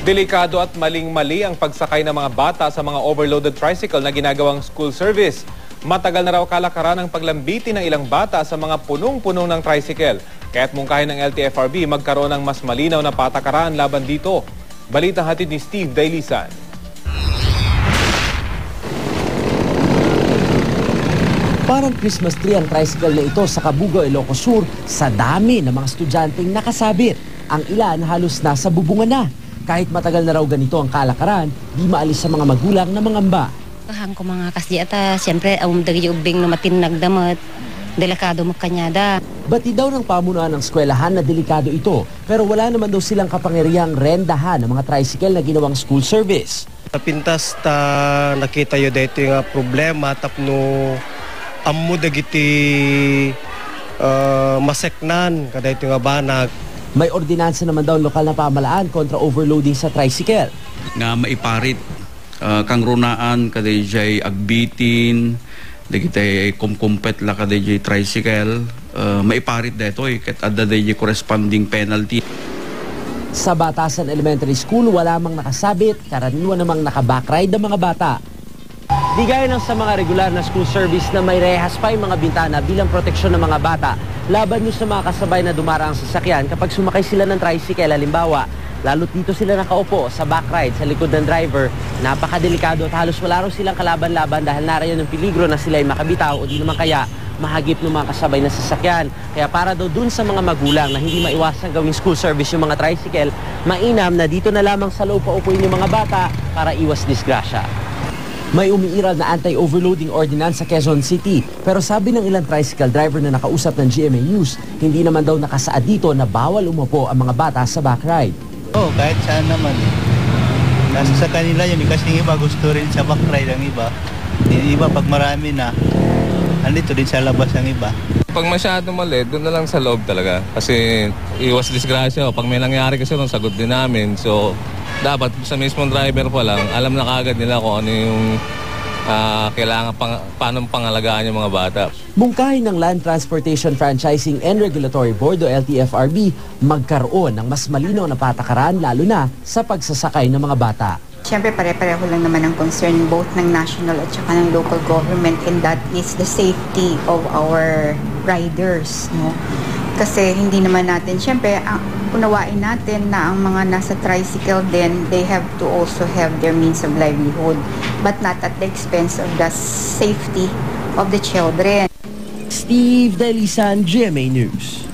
Delikado at maling-mali ang pagsakay ng mga bata sa mga overloaded tricycle na ginagawang school service. Matagal na raw kalakaran ang paglambiti ng ilang bata sa mga punong-punong ng tricycle. Kaya't mungkahin ng LTFRB magkaroon ng mas malinaw na patakaran laban dito. Balita hatid ni Steve Dailisan. Parang Christmas tree ang tricycle na ito sa Cabugao, Ilocos Sur sa dami ng mga estudyanteng nakasabit. Ang ilan halos nasa bubungan na. Kahit matagal na raw ganito ang kalakaran, di maalis sa mga magulang na mangamba. Kahang ko mga kasdi ata, siyempre, dagi ubing na matinag damat, delikado mo kanyada. Bati daw ng pamunuan ng eskwelahan na delikado ito, pero wala naman daw silang kapangyarihang rendahan ng mga tricycle na ginawang school service. Tapintas ta nakita yo dito nga problema tapno ammo dagiti maseknan kada ito nga banag. May ordinansa naman daw lokal na pamahalaan kontra overloading sa tricycle. Nga maiparit kang runaan kadayjay agbitin, dagiti kumkumpet la kadayjay tricycle, maiparit dito ket adda dayjay corresponding penalty. Sa Batasan Elementary School, wala mang nakasabit, karaniwan namang naka-backride ang mga bata. Di gaya ng sa mga regular na school service na may rehas pa yung mga bintana bilang proteksyon ng mga bata, laban nyo sa mga kasabay na dumaraang sasakyan kapag sumakay sila ng tricycle, halimbawa, lalo't dito sila nakaupo sa backride sa likod ng driver, napakadelikado at halos wala raw silang kalaban-laban dahil narayan ng peligro na sila ay makabitaw o di naman kaya mahagip ng mga kasabay na sasakyan. Kaya para daw dun sa mga magulang na hindi maiwasan gawing school service yung mga tricycle, mainam na dito na lamang sa loob paupuin yung mga bata para iwas disgrasya. May umiiral na anti-overloading ordinance sa Quezon City, pero sabi ng ilang tricycle driver na nakausap ng GMA News, hindi naman daw nakasaad dito na bawal umupo ang mga bata sa backride. Kahit saan naman. Nasa sa kanila yun, kasi yung iba gusto rin sa backride ang iba. Yung iba pag marami na, andito din sa labas ang iba. Pag masyado mali, doon na lang sa loob talaga. Kasi iwas disgrasya. Pag may nangyari kasi doon, sagot din namin. So, dapat sa mismong driver pa lang, alam na kagad nila kung ano yung kailangan, paano pangalagaan yung mga bata. Mungkahin ng Land Transportation Franchising and Regulatory Board o LTFRB magkaroon ng mas malinaw na patakaran lalo na sa pagsasakay ng mga bata. Siyempre pare-pareho lang naman ang concern both ng national at saka ng local government, and that is the safety of our riders, no? Kasi hindi naman natin, siyempre, unawain natin na ang mga nasa tricycle din, they have to also have their means of livelihood, but not at the expense of the safety of the children. Steve Dailisan, GMA News.